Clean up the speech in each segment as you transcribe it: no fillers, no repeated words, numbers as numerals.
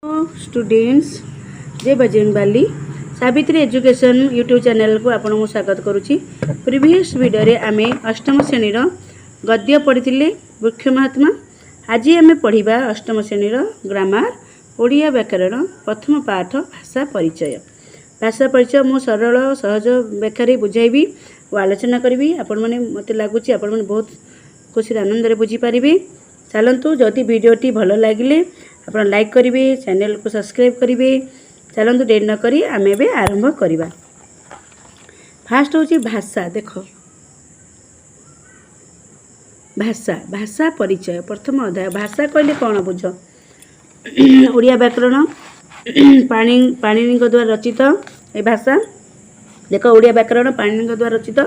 Students जय Bajrangbali Savitri education YouTube channel को आपण को स्वागत करुच्ची। प्रीवियस वीडियो रे आमे अष्टम श्रेणी गद्य पढ़ी वृक्ष महात्मा। आज आम पढ़ा अष्टम श्रेणी ग्रामार ओडिया व्याकरण प्रथम पाठ भाषा परिचय। भाषा परिचय मु सरल सहज व्याख्या बुझाइबी और आलोचना करी। आपण मैंने मत लगुच आपण मैंने बहुत खुशी आनंद बुझीपारे। चलतु जदि वीडियोटी भल लगे आप लाइक करेंगे, चैनल को सब्सक्राइब करेंगे। चलतु डेट न करी आमे भी आरंभ करवा। फास्ट हूँ भाषा। देख भाषा भाषा परिचय प्रथम अध्याय। भाषा कहले कौन बुझ? ओडिया व्याकरण पाणिनि द्वारा रचित ए भाषा। देख ओडिया व्याकरण पाणिनि द्वारा रचित।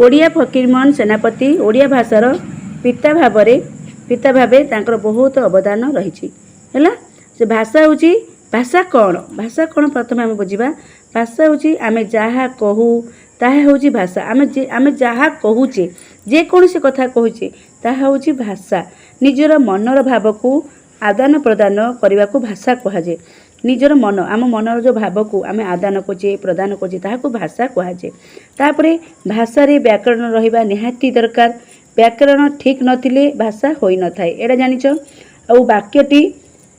ओडिया फकीरमोहन सेनापति ओडिया भाषार पिता भावे तांकर बहुत अवदान रही है। से भाषा हूँ भाषा कौन? भाषा कौन प्रथम आम बुझा। भाषा हूँ आमे जहाँ कहू ताहा हूँ भाषा। आमे जहाँ कहूचे जेकोसी कथा कहूचे ताहा हूँ भाषा। निजर मनर भाव को आदान प्रदान करने को भाषा कहुए। निजर मन आम मनर जो भाव को आम आदान करे प्रदान करे ताहाको भाषा कहुए। तापरे भाषा रे व्याकरण रहिबा निहाती दरकार। व्याकरण ठीक नथिले भाषा होई न थाए एटा जानिछ। आ वाक्यटी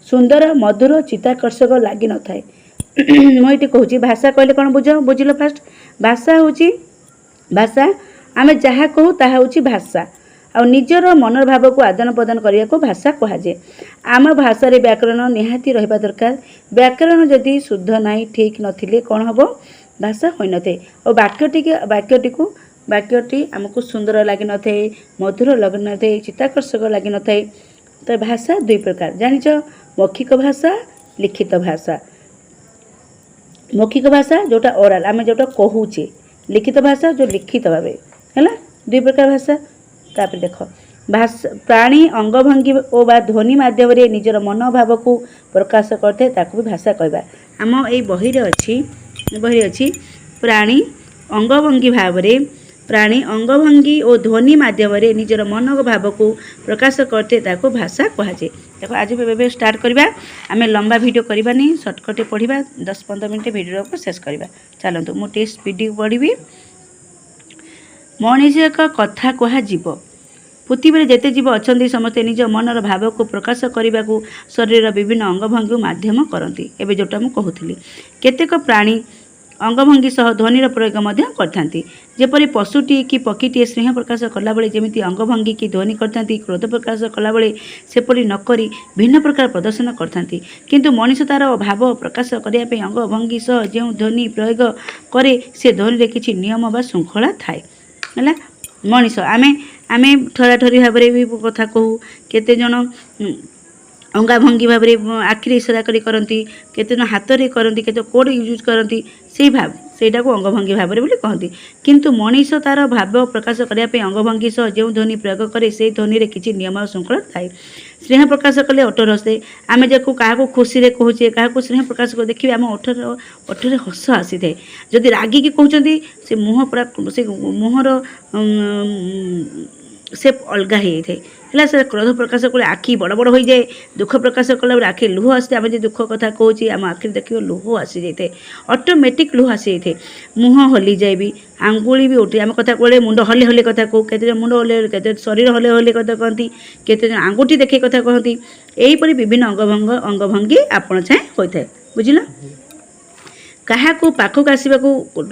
सुंदर मधुर चित्ताकर्षक लगी न थाए। मुझे कहूँ भाषा कहले कौन बुझ बुझल? फास्ट भाषा हूँ भाषा आम जहाँ कहू ताहा हूँ भाषा। आ निजर मनर भाव को आदान प्रदान करने को भाषा कहुए। आम भाषा रे व्याकरण निहाती रहिबा दरकार। व्याकरण जदि शुद्ध नाई ठीक नथिले कौन हम भाषा होई न थाए। और वाक्यटी आमको सुंदर लगी न थाए, मधुर लगी न थाए, चित्ताकर्षक लगी न थाए। तो भाषा दुई प्रकार जानिच, मौखिक भाषा लिखित भाषा। मौखिक भाषा जोटा ओराल आम जोटा कहूचे, लिखित भाषा जो लिखित भाव है। दुई प्रकार भाषा। तापर देख भाषा प्राणी अंगभंगी और बा ध्वनि माध्यम निजर मन भाव को प्रकाश करते ताकू भी भाषा कहबा। आम ये बही अच्छी प्राणी अंगभंगी भाव अंगभंगी और ध्वनि माध्यम निजर मन भाव को प्रकाश करते ताको भाषा कहुए। देखो आज भी स्टार्ट करवा। आम लंबा वीडियो करवानी, सर्टकटे पढ़ा 10-15 मिनट वीडियो को शेष करवा। चलतु मु टेस्ट स्पीड पढ़ी। मनीष एक कथा कहुव। पृथ्वी जेते जीव अच्छा समस्ते निज मनर भाव को प्रकाश करने को शरीर विभिन्न अंगभंगी माध्यम करती। एवं जोटा मुझे कहूली केतेक प्राणी अंगभंगी सह ध्वनिर प्रयोग करथांती। जेपरी पशुटी कि पक्षीटी स्नेह प्रकाश कला बेले जेमिति अंगभंगी की ध्वनि करथांती, क्रोध प्रकाश कला बेले सेपरी नकरी भिन्न प्रकार प्रदर्शन करथांती। किंतु मनीष तार भाव प्रकाश करने पे अंगभंगी सह जो ध्वनि प्रयोग करे से ध्वनि रे किछि नियम बा श्रृंखला थाए है। मनीष आमे आमे ठराठरी भाव भी कथा कहू। केते जन अंगाभंगी भाव में आखिरी इशारा करती, केते हाथ में करती, केते कोड यूज करती। से भाव सेटा को अंगभंगी भाव में कहती। किंतु मनीष तार भाव प्रकाश करने अंगभंगी सह जो ध्वनि प्रयोग करे से ध्वनि रे किछि नियम और श्रृंखला थाए। स्नेह प्रकाश कले ओठर हसे। आम जो क्या खुशी रे कहूचे क्या स्नेह प्रकाश कर देखिए आम ओठरे हस आसी थाए। जदि रागिकी कहते से मुँह पूरा से मुहर से अलग हो जाए है। से क्रोध प्रकाश कले आखि बड़ बड़ हो जाए। दुख प्रकाश कला आखि लुह आसी। आम जो दुख कथा कहूँ आम आखिर देखिए लुह आसी जाए, ऑटोमेटिक लुह आसी जाए। मुँह हली जाए भी, आंगुली भी उठे। आम कथा कहले मुंड हले हले कथा कहू, केते मुंड हले, केते शरीर हले हले कथा कहती, केते आंगुठी देखे कथा कहती। यहीपरि विभिन्न अंगभंगी आपण छाएँ होता है। बुझल? क्या पाखक आसवा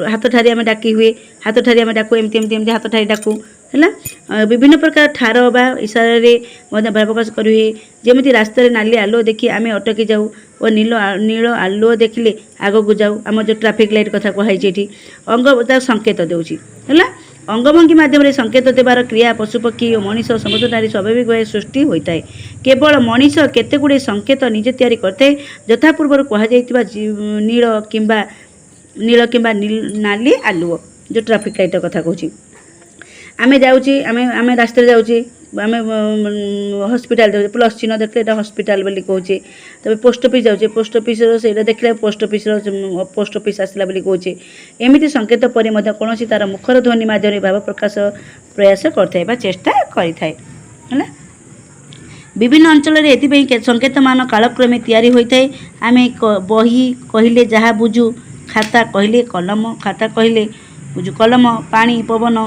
हाथ ठारी आम डाकी हुए, हाथ ठारी आम डाकू एमती हाथ ठारी डाकू है। विभिन्न प्रकार ठार बा इशारे भाव प्रकाश करुए। जमी रास्तार नाली आलुओ देखी आम अटकी जाऊ और नील आलुओ देखिले आग को जाऊ। आम जो ट्राफिक लाइट कथा कहुई अंग संकेत देउछि है। अंगभंगी माध्यम संकेत देवार क्रिया पशुपक्षी और मनीष समस्त नारी स्वाभाविक भाव सृष्टि होता है। केवल मनीष केते गुड़े संकेत निजे तैयारी करते यथा पूर्व कहुआ नील किंबा नाली आलुओ जो ट्राफिक लाइट कथा कहूँ। आमे जाऊँचे आम रास्ते जाऊँचे आम हस्पिटाल जाऊँ प्लस चिन्ह देखते हस्पिटाल बोली कहूचे। तब पोस्ट ऑफिस जाऊँचे पोस्ट ऑफिस से देखले पोस्ट ऑफिस आसला बोली कहूचे। एमती संकेत पर कौन तार मुखर ध्वनि माध्यम भाव प्रकाश प्रयास करता चेष्टा करें है। विभिन्न अंचल संकेत मान कालक्रमे तैयारी होता है। आम बही कहले जहाँ बुझू, खाता कहले कलम, खाता कहले बुझू कलम, पानी पवन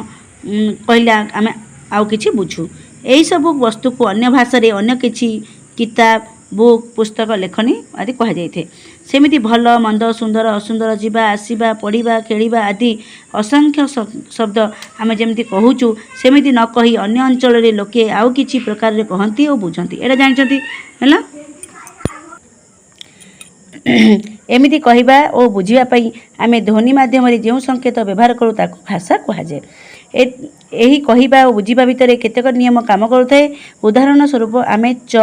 कहले आम आउ किछि बुझू। यही सब वस्तु को अन्य भाषा रे अन्य किछि किताब, बुक, पुस्तक, लेखनी आदि कह जाए। सेमिति भल मंद, सुंदर असुंदर, जीवा आसवा, पढ़ा, खेलिबा आदि असंख्य शब्द आम जमी कहूँ सेमिति न कही अन्य अंचल रे लोके आउ किछि प्रकार रे कहती और बुझती। एटा जानते है एमिति कहवा और बुझापी आम ध्वनि माध्यम जो संकेत व्यवहार करूँ ताकू भाषा कहुए। यही कहवा और बुझा भितर केतेक नियम काम करुए। उदाहरण स्वरूप आम च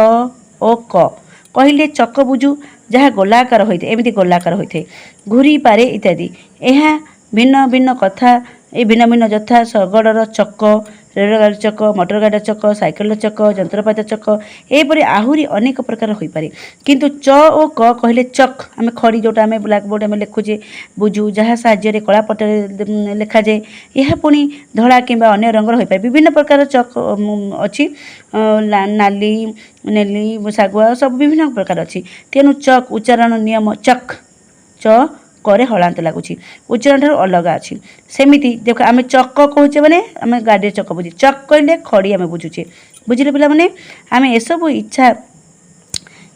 ओ क कहले चक बुझू, जहाँ गोलाकार होते एमती गोलाकार होते, घूरी पारे इत्यादि। यह भिन्न भिन्न कथा भिन्न भिन्न यथा शगड़र चक, रेलगाड़ी चक, मोटर गाड़ी चक, साइकेल चक, जंत्रपात चक, एपरी आहरी अनेक प्रकार हो पारे। किंतु च ओ क कहले चक आम खड़ी जोटा आम ब्लैक बोर्ड आम लिखुचे बुझू, जहाँ साहाय्य कलापट लिखा जाए। यह पुणी धड़ा किंबा अन्य रंगर हो पाए। विभिन्न प्रकार चक अच्छी, नाली, नेली, शागुआ सब विभिन्न प्रकार अच्छी। तेणु चक उच्चारण नियम चक च करे हलांत लगुच, उच्चारण ठार अलग अच्छी। सेमिति देख आम चक कहे मैंने आम गाड़ी चक बुझे, चक कहले खड़ी आम बुझुचे। बुझे पिला मैंने आम एसबू इच्छा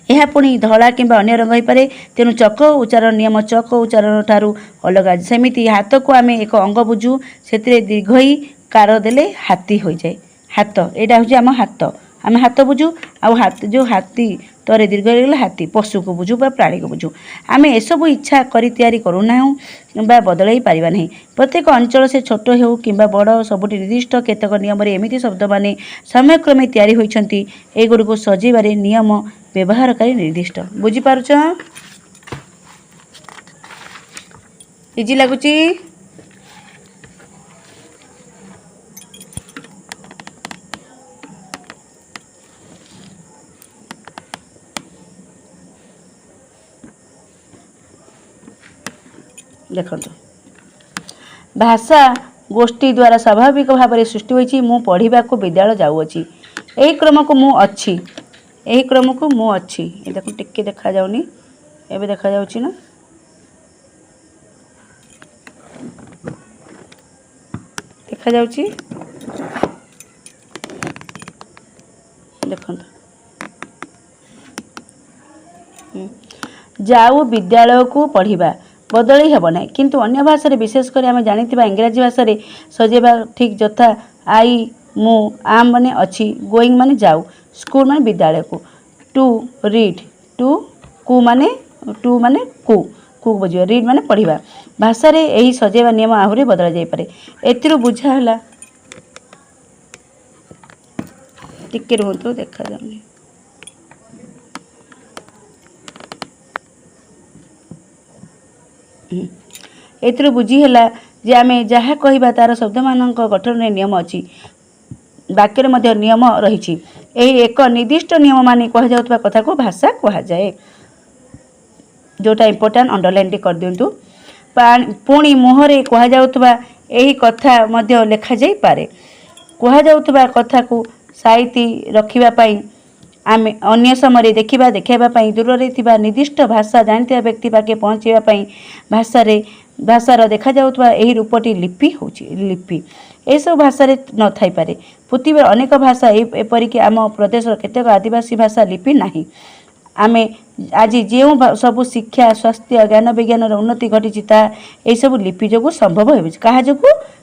यह पुणी धला किंबा अन्य रंग हो पारे। तेणु चक उच्चारण नियम चक उच्चारण ठारू अलग। सेमिति हाथ को आम एक अंग बुझू, से दीर्घई कार देले हाथी हो जाए। हाथ यहाँ हूँ आम हाथ, आम हाथ बुझू। हाथ जो हाथी तरे दीर्घ गला हाथी, पशु को बुझू बा प्राणी को बुझू। आम एसबू इच्छा करी तैयारी करूना बा बदल पारिबा नहीं। प्रत्येक अंचल से छोट हो कि बड़ सबुठी निर्दिष्ट केतक नियम एमती शब्द माने समयक्रमे तैयारी होइछंती। एगुड़िक सजेबारे नियम व्यवहारकारी निर्दिष्ट। बुझीपारुछ? इजी लगुची? देखो भाषा गोष्ठी द्वारा स्वाभाविक भाव में सृष्टि होती। मु पढ़ा को विद्यालय जाऊँगी, यही क्रम को मु अच्छी, यही क्रम को मु अच्छी। ये देखो टिके देखा जाउनी, एबे देखा जाउची ना, देखा जाउची। देखो जाऊ विद्यालय को पढ़ा बदली हेब ना। किंतु अन्य भाषा रे विशेषकर आम जानी इंग्राजी भाषा रे सजेबा ठीक यथा आई, मु, आम माने अच्छी, गोइंग माने जाऊ, स्कूल माने विद्यालय को, टू रीड, टू माने कु बुझे, रीड माने पढ़ा। भाषा रे यही सजेबा नियम आहरी बदल जाई पारे। एतिरु बुझा हला टिके रुहतु, देखा जाउनी। एथिरु बुझी हला जे आमे जहाँ कहबा तार शब्द मानक गठन रे नियम अछि, वाक्य मध्य नियम रही। यही एक निर्दिष्ट नियम माने कह जाउतबा कथा को भाषा कहा जाए। जोटा इंपोर्टेंट अंडरलाइन कर दिंतु। पुणी मुहरे कह जाउतबा यही कथा मध्य लिखा जाई पारे। कह जाउतबा कथा को साइती रखिबा पई आम अन्य समय देखा देखापी दूर रे निर्दिष्ट भाषा जानता व्यक्ति पाके पहुँचापी भाषार देखा जाउतबा एही रूपटी लिपि होची। लिपि ए सब भाषा न थाई पारे। पृथ्वी अनेक भाषा एपरिक आम प्रदेश केतेक आदिवासी भाषा लिपि नाही। आमे आज जो सब शिक्षा, स्वास्थ्य, ज्ञान विज्ञान उन्नति घटी सब लिपि जो संभव हो, क्या जो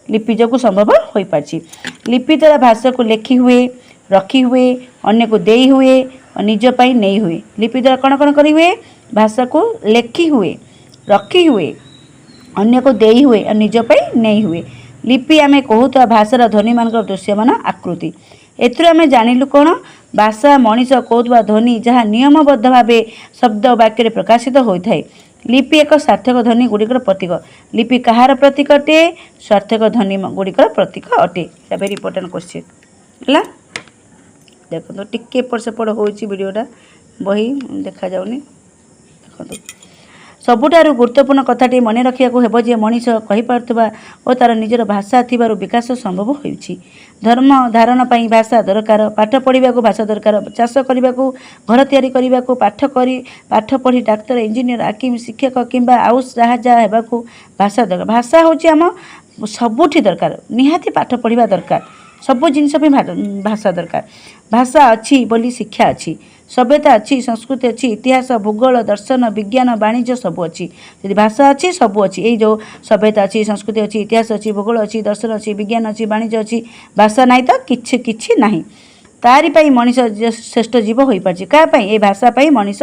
लिपि जो संभव हो पार्ची। लिपि द्वारा भाषा को लेखी हुए, रखी हुए, अन्य को देई हुए और निज पाई नहीं हुए। लिपि द्वारा कौन कौन करी हुए? भाषा को लेखी हुए, रखी हुए, अन्य को देई हुए और निज पाई नहीं हुए। लिपि आमे कहूता भाषार ध्वनि मान दृश्यमान आकृति। एथुर आमे जानिलु कौन? भाषा मनीष कहूता ध्वनि जहाँ नियमबद्ध भाव शब्द वाक्य प्रकाशित होता है। लिपि एक सार्थक ध्वनि गुड़िकर प्रतीक। लिपि कहार प्रतीक अटे? सार्थक ध्वनि गुड़िकर प्रतीक अटे। वेरी इंपोर्टेंट क्वेश्चन है। देखो तो टिके एपट सेपट होची वीडियोटा, बही देखा जाउनी। देखो ସବୁଠାରୁ ଗୁରୁତ୍ୱପୂର୍ଣ୍ଣ କଥାଟି ମନେ ରଖିବାକୁ ହେବ ଯେ ମଣିଷ କହିପାରୁଥିବା ଓ ତା'ର ନିଜର ଭାଷା ଥିବାରୁ ବିକାଶ ସମ୍ଭବ ହେଉଛି। ଧର୍ମ ଧାରଣ ପାଇଁ ଭାଷା ଦରକାର, ପାଠ ପଢ଼ିବାକୁ ଭାଷା ଦରକାର, ଚାଷ କରିବାକୁ, ଘର ତିଆରି କରିବାକୁ, ପାଠ ପଢ଼ି ଡାକ୍ତର, ଇଞ୍ଜିନିୟର, ହାକିମ, ଶିକ୍ଷକ କିମ୍ବା ଆଉ ଯାହା ହେବାକୁ ଭାଷା ଦରକାର। ଭାଷା ହେଉଛି ଆମ ସବୁଠି ଦରକାର, ନିହାତି ପାଠ ପଢ଼ିବା ଦରକାର, ସବୁ ଜିନିଷ ପାଇଁ ଭାଷା ଦରକାର। ଭାଷା ଅଛି ବୋଲି ଶିକ୍ଷା ଅଛି, ସଭ୍ୟତା ଅଛି, ସଂସ୍କୃତି ଅଛି, ଇତିହାସ, ଭୂଗୋଳ, ଦର୍ଶନ, ବିଜ୍ଞାନ, ବାଣିଜ୍ୟ ସବୁ ଅଛି। ଯଦି ଭାଷା ଅଛି ସବୁ ଅଛି। ଏଇ ଯେଉଁ ସଭ୍ୟତା ଅଛି, ସଂସ୍କୃତି ଅଛି, ଇତିହାସ ଅଛି, ଭୂଗୋଳ ଅଛି, ଦର୍ଶନ ଅଛି, ବିଜ୍ଞାନ ଅଛି, ବାଣିଜ୍ୟ ଅଛି, ଭାଷା ନାହିଁ ତ କିଛି ନାହିଁ। ତାରି ପାଇଁ ମଣିଷ ଶ୍ରେଷ୍ଠ ଜୀବ ହୋଇପାରିଛି। କାହା ପାଇଁ? ଏ ଭାଷା ପାଇଁ ମଣିଷ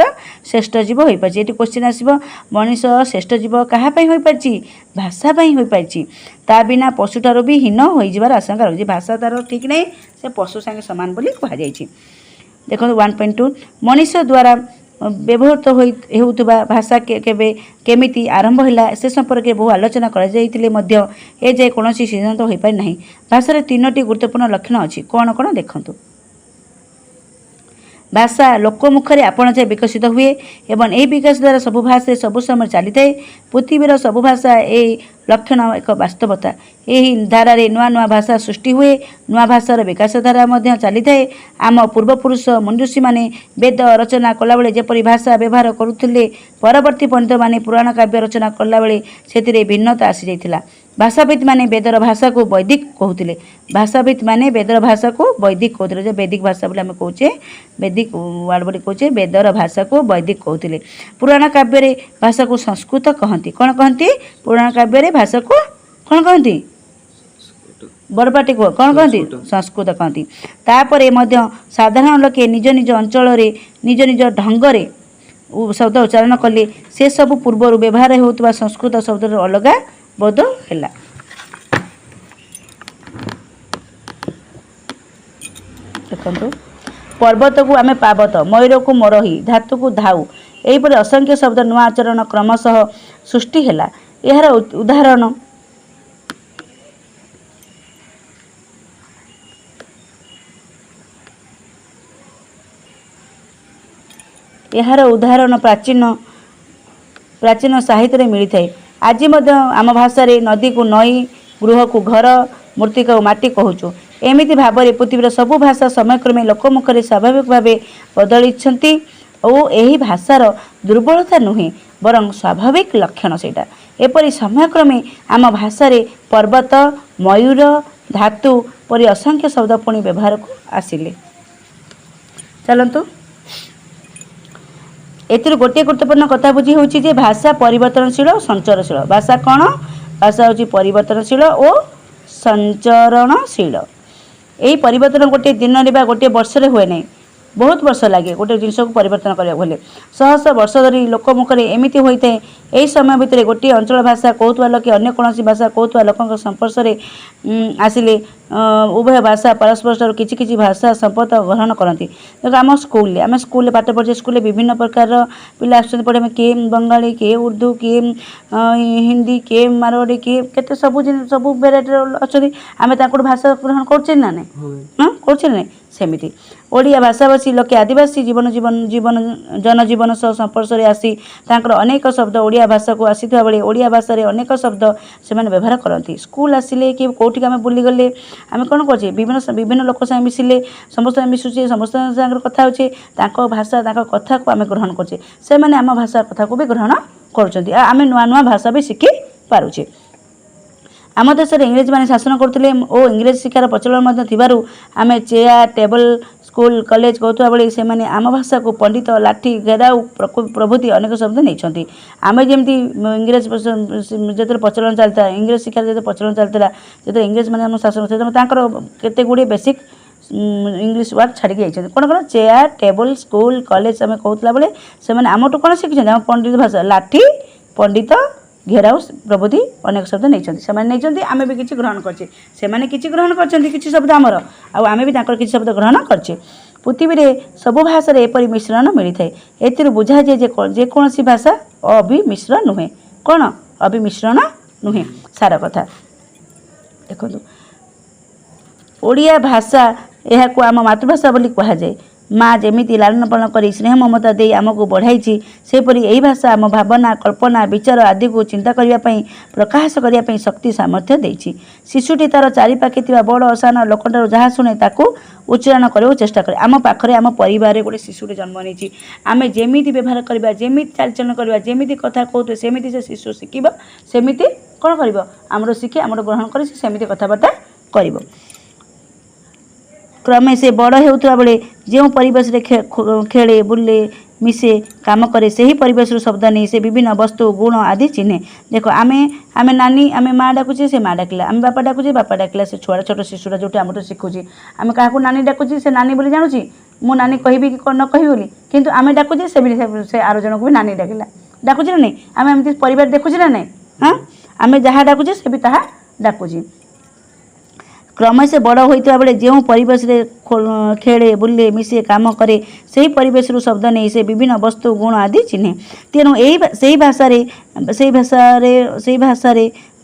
ଶ୍ରେଷ୍ଠ ଜୀବ ହୋଇପାରିଛି। ଏଠି କ୍ୱେଶ୍ଚିନ୍ ଆସିବ, ମଣିଷ ଶ୍ରେଷ୍ଠ ଜୀବ କାହା ପାଇଁ ହୋଇପାରିଛି? ଭାଷା ପାଇଁ ହୋଇପାରିଛି। ତା ବିନା ପଶୁଠାରୁ ବି ହୀନ ହୋଇଯିବାର ଆଶଙ୍କା ରହୁଛି। ଭାଷା ତା'ର ଠିକ୍ ନାହିଁ, ସେ ପଶୁ ସାଙ୍ଗେ ସମାନ ବୋଲି କୁହାଯାଇଛି। ଦେଖନ୍ତୁ 1.2 ମଣିଷ ଦ୍ୱାରା ବ୍ୟବହୃତ ହେଉଥିବା ଭାଷା କେମିତି ଆରମ୍ଭ ହେଲା ସେ ସମ୍ପର୍କରେ ବହୁ ଆଲୋଚନା କରାଯାଇଥିଲେ ମଧ୍ୟ ଏଯାଏ କୌଣସି ସିଦ୍ଧାନ୍ତ ହୋଇପାରି ନାହିଁ। ଭାଷାର 3ଟି ଗୁରୁତ୍ୱପୂର୍ଣ୍ଣ ଲକ୍ଷଣ ଅଛି। କ'ଣ କ'ଣ ଦେଖନ୍ତୁ। ଭାଷା ଲୋକମୁଖରେ ଆପଣାଛାଏଁ ବିକଶିତ ହୁଏ ଏବଂ ଏହି ବିକାଶ ଦ୍ୱାରା ସବୁ ଭାଷାରେ ସବୁ ସମୟରେ ଚାଲିଥାଏ। ପୃଥିବୀର ସବୁ ଭାଷା ଏହି ଲକ୍ଷଣ ଏକ ବାସ୍ତବତା। ଏହି ଧାରାରେ ନୂଆ ନୂଆ ଭାଷା ସୃଷ୍ଟି ହୁଏ, ନୂଆ ଭାଷାର ବିକାଶ ଧାରା ମଧ୍ୟ ଚାଲିଥାଏ। ଆମ ପୂର୍ବପୁରୁଷ ମନୁଷ୍ୟମାନେ ବେଦ ରଚନା କଲାବେଳେ ଯେପରି ଭାଷା ବ୍ୟବହାର କରୁଥିଲେ, ପରବର୍ତ୍ତୀ ପଣ୍ଡିତମାନେ ପୁରାଣ କାବ୍ୟ ରଚନା କଲାବେଳେ ସେଥିରେ ଭିନ୍ନତା ଆସିଯାଇଥିଲା। ଭାଷାବିତ୍ମାନେ ବେଦର ଭାଷାକୁ ବୈଦିକ କହୁଥିଲେ। ଭାଷାବିତ୍ମାନେ ବେଦର ଭାଷାକୁ ବୈଦିକ କହୁଥିଲେ। ଯେ ବୈଦିକ ଭାଷା ବୋଲି ଆମେ କହୁଛେ, ବୈଦିକ ୱାର୍ଡ଼ ବୋଲି କହୁଛେ, ବେଦର ଭାଷାକୁ ବୈଦିକ କହୁଥିଲେ। ପୁରାଣ କାବ୍ୟରେ ଭାଷାକୁ ସଂସ୍କୃତ କହନ୍ତି। କ'ଣ କହନ୍ତି? ପୁରାଣ କାବ୍ୟରେ ଭାଷାକୁ କ'ଣ କହନ୍ତି? ବଡ଼ପାଟି କୁହ, କ'ଣ କହନ୍ତି? ସଂସ୍କୃତ କହନ୍ତି। ତାପରେ ମଧ୍ୟ ସାଧାରଣ ଲୋକେ ନିଜ ନିଜ ଅଞ୍ଚଳରେ ନିଜ ନିଜ ଢଙ୍ଗରେ ଶବ୍ଦ ଉଚ୍ଚାରଣ କଲେ ସେସବୁ ପୂର୍ବରୁ ବ୍ୟବହାର ହେଉଥିବା ସଂସ୍କୃତ ଶବ୍ଦର ଅଲଗା ବୋଧ ହେଲା। ଦେଖନ୍ତୁ, ପର୍ବତକୁ ଆମେ ପାବତ, ମୟୂରକୁ ମରହି, ଧାତୁକୁ ଧାଉ, ଏହିପରି ଅସଂଖ୍ୟ ଶବ୍ଦ ନୂଆ ଆଚରଣ କ୍ରମଶଃ ସୃଷ୍ଟି ହେଲା। ଏହାର ଉଦାହରଣ ପ୍ରାଚୀନ ସାହିତ୍ୟରେ ମିଳିଥାଏ। ଆଜି ମଧ୍ୟ ଆମ ଭାଷାରେ ନଦୀକୁ ନଈ, ଗୃହକୁ ଘର, ମୂର୍ତ୍ତିକାକୁ ମାଟି କହୁଛୁ। ଏମିତି ଭାବରେ ପୃଥିବୀର ସବୁ ଭାଷା ସମୟକ୍ରମେ ଲୋକମୁଖରେ ସ୍ୱାଭାବିକ ଭାବେ ବଦଳିଛନ୍ତି ଓ ଏହି ଭାଷାର ଦୁର୍ବଳତା ନୁହେଁ ବରଂ ସ୍ୱାଭାବିକ ଲକ୍ଷଣ ସେଇଟା। ଏପରି ସମୟକ୍ରମେ ଆମ ଭାଷାରେ ପର୍ବତ, ମୟୂର, ଧାତୁ ପରି ଅସଂଖ୍ୟ ଶବ୍ଦ ପୁଣି ବ୍ୟବହାରକୁ ଆସିଲେ। ଚାଲନ୍ତୁ, ଏଥିରୁ ଗୋଟିଏ ଗୁରୁତ୍ୱପୂର୍ଣ୍ଣ କଥା ବୁଝି ହେଉଛି ଯେ ଭାଷା ପରିବର୍ତ୍ତନଶୀଳ ଓ ସଞ୍ଚରଶୀଳ। ଭାଷା କ'ଣ? ଭାଷା ହେଉଛି ପରିବର୍ତ୍ତନଶୀଳ ଓ ସଞ୍ଚରଣଶୀଳ। ଏହି ପରିବର୍ତ୍ତନ ଗୋଟିଏ ଦିନରେ ବା ଗୋଟିଏ ବର୍ଷରେ ହୁଏ ନାହିଁ, ବହୁତ ବର୍ଷ ଲାଗେ ଗୋଟିଏ ଜିନିଷକୁ ପରିବର୍ତ୍ତନ କରିବାକୁ ହେଲେ। ଶହ ଶହ ବର୍ଷ ଧରି ଲୋକମୁଖରେ ଏମିତି ହୋଇଥାଏ। ଏହି ସମୟ ଭିତରେ ଗୋଟିଏ ଅଞ୍ଚଳ ଭାଷା କହୁଥିବା ଲୋକେ ଅନ୍ୟ କୌଣସି ଭାଷା କହୁଥିବା ଲୋକଙ୍କ ସଂସ୍ପର୍ଶରେ ଆସିଲେ ଉଭୟ ଭାଷା ପରସ୍ପରଠାରୁ କିଛି କିଛି ଭାଷା ସମ୍ପଦ ଗ୍ରହଣ କରନ୍ତି। ଦେଖ, ଆମେ ସ୍କୁଲରେ ପାଠ ପଢ଼ୁଛେ, ସ୍କୁଲରେ ବିଭିନ୍ନ ପ୍ରକାରର ପିଲା ଆସୁଛନ୍ତି ପଢ଼ିବା ପାଇଁ। କିଏ ବଙ୍ଗାଳୀ, କିଏ ଉର୍ଦ୍ଦୁ, କିଏ ହିନ୍ଦୀ, କିଏ ମାରୱାଡ଼ି, କିଏ କେତେ ସବୁ ଭେରାଇଟିର ଅଛନ୍ତି। ଆମେ ତାଙ୍କଠୁ ଭାଷା ଗ୍ରହଣ କରୁଛେ ନା ନାହିଁ? କରୁଛେ ନା ନାହିଁ? ସେମିତି ଓଡ଼ିଆ ଭାଷାଭାଷୀ ଲୋକେ ଆଦିବାସୀ ଜନଜୀବନ ସହ ସଂସ୍ପର୍ଶରେ ଆସି ତାଙ୍କର ଅନେକ ଶବ୍ଦ ଓଡ଼ିଆ ଭାଷାକୁ ଆସିଥିବା ବେଳେ ଓଡ଼ିଆ ଭାଷାରେ ଅନେକ ଶବ୍ଦ ସେମାନେ ବ୍ୟବହାର କରନ୍ତି। ସ୍କୁଲ ଆସିଲେ କି କେଉଁଠିକି ଆମେ ବୁଲିଗଲେ ଆମେ କ'ଣ କରୁଛେ? ବିଭିନ୍ନ ଲୋକ ସାଙ୍ଗେ ମିଶିଲେ, ସମସ୍ତଙ୍କ ମିଶୁଛେ, ସମସ୍ତଙ୍କ ସାଙ୍ଗରେ କଥା ହେଉଛେ, ତାଙ୍କ ଭାଷା ତାଙ୍କ କଥାକୁ ଆମେ ଗ୍ରହଣ କରୁଛେ, ସେମାନେ ଆମ ଭାଷା କଥାକୁ ବି ଗ୍ରହଣ କରୁଛନ୍ତି। ଆମେ ନୂଆ ନୂଆ ଭାଷା ବି ଶିଖି ପାରୁଛେ। ଆମ ଦେଶରେ ଇଂରେଜମାନେ ଶାସନ କରୁଥିଲେ ଓ ଇଂରେଜ ଶିକ୍ଷାର ପ୍ରଚଳନ ମଧ୍ୟ ଥିବାରୁ ଆମେ ଚେୟାର, ଟେବଲ, ସ୍କୁଲ, କଲେଜ କହୁଥିବା ବେଳେ ସେମାନେ ଆମ ଭାଷାକୁ ପଣ୍ଡିତ, ଲାଠି, ଘେରାଉ ପ୍ରଭୃତି ଅନେକ ଶବ୍ଦ ନେଇଛନ୍ତି। ଆମେ ଯେମିତି ଇଂରେଜ ଯେତେବେଳେ ପ୍ରଚଳନ ଚାଲିଥିଲା, ଇଂରେଜ ଶିକ୍ଷାର ଯେତେବେଳେ ପ୍ରଚଳନ ଚାଲିଥିଲା, ଯେତେବେଳେ ଇଂରେଜମାନେ ଆମ ଶାସନ କରୁଥିଲେ ତାଙ୍କର କେତେ ଗୁଡ଼ିଏ ବେସିକ୍ ଇଂଲିଶ ୱାର୍ଡ଼ ଛାଡ଼ିକି ଯାଇଛନ୍ତି। କ'ଣ ଚେୟାର, ଟେବଲ, ସ୍କୁଲ, କଲେଜ ଆମେ କହୁଥିଲା ବେଳେ ସେମାନେ ଆମଠୁ କ'ଣ ଶିଖିଛନ୍ତି? ଆମ ପଣ୍ଡିତ ଭାଷା, ଲାଠି, ପଣ୍ଡିତ, ଘେରାଉ ପ୍ରଭୃତି ଅନେକ ଶବ୍ଦ ନେଇଛନ୍ତି। ସେମାନେ ନେଇଛନ୍ତି, ଆମେ ବି କିଛି ଗ୍ରହଣ କରିଛେ। ସେମାନେ କିଛି ଗ୍ରହଣ କରିଛନ୍ତି, କିଛି ଶବ୍ଦ ଆମର, ଆଉ ଆମେ ବି ତାଙ୍କର କିଛି ଶବ୍ଦ ଗ୍ରହଣ କରିଛେ। ପୃଥିବୀରେ ସବୁ ଭାଷାରେ ଏପରି ମିଶ୍ରଣ ମିଳିଥାଏ। ଏଥିରୁ ବୁଝାଯାଏ ଯେ ଯେକୌଣସି ଭାଷା ଅବିମିଶ୍ର ନୁହେଁ। କ'ଣ? ଅବିମିଶ୍ରଣ ନୁହେଁ, ସାର କଥା। ଦେଖନ୍ତୁ, ଓଡ଼ିଆ ଭାଷା, ଏହାକୁ ଆମ ମାତୃଭାଷା ବୋଲି କୁହାଯାଏ। माँ जेमिति लालन पालन करी स्नेह ममता दे आमको बढ़ाई सेपरी यही भाषा आम भावना कल्पना विचार आदि को चिंता करने प्रकाश करने शक्ति सामर्थ्य देछि। शिशुटी तार चारिपाखे बड़ असान लोकठार जहाँ शुणे ताकू उच्चारण करने चेष्टा करे। आम पाखरे आम परिवार गोटे शिशुटे जन्म नहीं आम जमी व्यवहार करवा जमी चालचलन करवा जमी कथा कहते सेमती से शिशु शिखब सेमती कौन कर आमर शिखे आमर ग्रहण कर सेमती कथबार्ता कर। क्रमे से बड़ होता बेले जो परिवेश खेले बुले मिसे काम करे से ही परिवेश शब्द नहीं से विभिन्न वस्तु गुण आदि चिन्हे। देखो आमे आमे नानी आमे माँ डाकुचे से माँ डाकिला आमे बापा डाकुचे बापा डाकिला से छुआ छोट शिशुरा जो आम तो शिखुची आमे क्या नानी डाकुची से नानी बोली जानूची मु नानी कहबी कि न कहि बोली किंतु आमे डाकुचे से आर जन को भी नानी डाकिला डाकुची ना नहीं आमे एमती परिवार देखुची ना नहीं हाँ आमे जहाँ डाकुचे से भी ताहा डाकुची। क्रम से बड़ होता बेले जो परिवेश खेले बुले मिसे काम करे से ही परिवेश शब्द नहीं से विभिन्न वस्तु गुण आदि चिन्हे। तेणु यही भाषा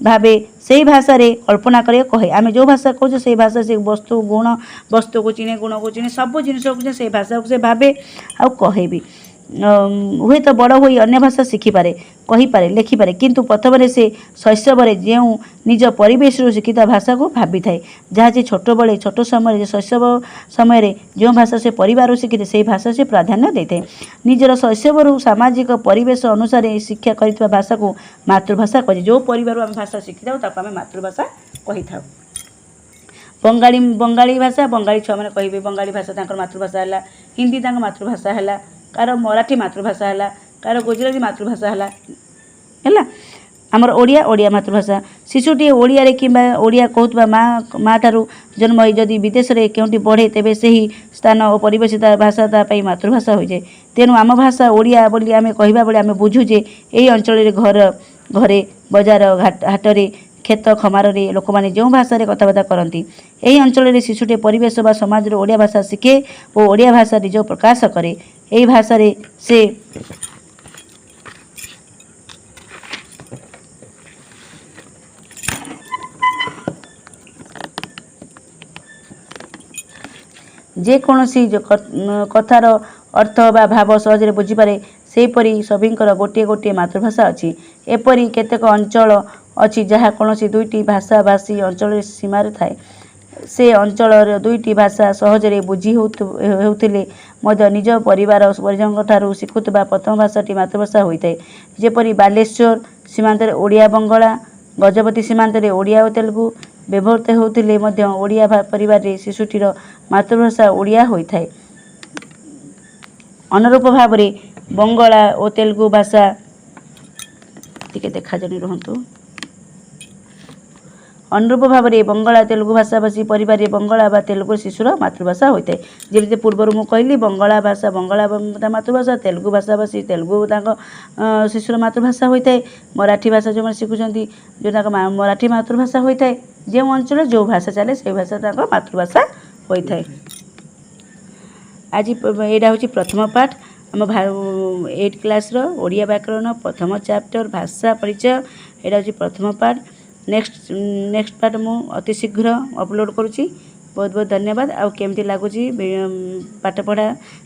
भावे से भाषा कल्पना करे कहे आम जो भाषा कहूँ से भाषा से वस्तु गुण वस्तु को चिन्हे गुण को चिन्हे सब जिन से भाषा को से भावे आ कहे भी हुए तो बड़ हो अन्य भाषा शिखिपे कहीपे लेखिपे किंतु प्रथम से शैशव जो निज परिवेश शिक्षित भाषा को भावी थाए जहाँ से छोट बड़े छोट समय शैशव समय जो भाषा से परिवार शिखी से भाषा से प्राधान्य देते निजर शैशव सामाजिक परिवेश अनुसार शिक्षा कर भाषा को मातृभाषा कहे। जो परिवार आम भाषा शिखी था आम मातृभाषा कही था। बंगाली भाषा बंगाली छुआ मैंने कहे बंगाली भाषा मातृभाषा है हिंदी मातृभाषा है कार मराठी मातृभाषा है कार गुजराती मातृभाषा है आमर ओडिया ओडिया मातृभाषा शिशुटी ओडिया कि ओडिया कहूबा माँ ठारू जन्म जदि विदेश में क्योंटी बढ़े तेबे सही स्थान और परिवेश भाषा तापाई मातृभाषा हो जाए। तेणु आम भाषा ओडिया बोली आमे कहबा बेले आमे बुझुजे एई अंचल घर घरे बजार हाटरे खेत खमार लोक मैंने जो भाषा कथबार्ता करती यही अंचल शिशुटे परिवेश बा समाज ओडिया भाषा शिखे और ओडिया भाषा निज प्रकाश करे। यही भाषा से जेकोसी कथार अर्थ बा भाव सहज बुझीपे सेहीपरि सभींकर गोटे गोटे मातृभाषा अच्छी एपरी केतेक अंचल अच्छी जहाँ कौन दुईटी भाषा भाषी अंचल सीमार थाए से अंचल दुईटी भाषा सहजरे बुझी होउथिले निज परिवार परिजन शिखुवा प्रथम भाषाटी मातृभाषा होता है। जेपरी बालेश्वर सीमांत ओडिया बंगला गजपति सीमांत ओडिया और तेलुगु व्यवहृत होते ओडिया परिवार शिशुटीर मातृभाषा ओडिया होता है। अनुरूप भाव में बंगला और तेलुगु भाषा टिके देखा जानी रुहतु अनुरूप भाव में बंगला तेलुगु भाषाभाषी परिवार बंगला बा तेलुगु शिशुर मातृभाषा होता है। जमी पूर्वर मुझे कहली बंगला भाषा बंगला मातृभाषा तेलुगु भाषाभाषी तेलुगु शिशुर मातृभाषा होता है। मराठी भाषा जो शिखुंट जो मराठी मातृभाषा होता है जो अंचल जो भाषा चले से भाषा मातृभाषा होता है। आज यहाँ हूँ प्रथम पाठ आम 8 क्लास ओडिया व्याकरण प्रथम चैप्टर भाषा परिचय यहाँ हूँ प्रथम पाठ। नेक्स्ट पार्ट मु अति शीघ्र अपलोड करुँची। बहुत बहुत धन्यवाद। आउ केमती लगुच पाठपढ़ा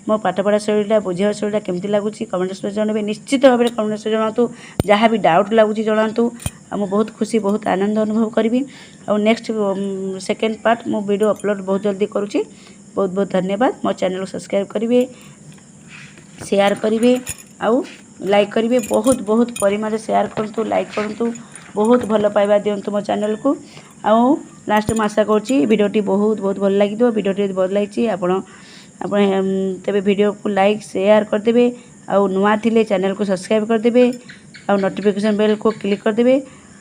मो पाठपढ़ा शैलीटा बुझा शैलीटा केमती लगुच कमेंट्स में जनइबे निश्चित भाव में कमेंट्स में जनातु जहाँ भी डाउट लगुच जनातु मु बहुत खुशी बहुत आनंद अनुभव करी। आ नेक्स्ट सेकेंड पार्ट मो वीडियो अपलोड बहुत जल्दी करुँची। बहुत बहुत धन्यवाद। मो चैनल सब्सक्राइब करेंगे शेयर करेंगे आउ लाइक करेंगे बहुत बहुत परिमाण शेयर करूँ लाइक करूँ बहुत भल पाइबा दिंतु मो चैनल को। आउ लास्ट में आशा करुँची वीडियोटी बहुत बहुत भल लगी वीडियोटी भल लगी आपण तेरे वीडियो को लाइक शेयर करदे आउ नुआ थिले चैनल को सब्सक्राइब करदे आउ नोटिफिकेशन बेल को क्लिक करदे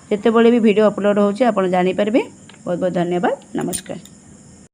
जिते बड़े भी वीडियो अपलोड होची आपण जानी पारबे। बहुत बहुत धन्यवाद। नमस्कार।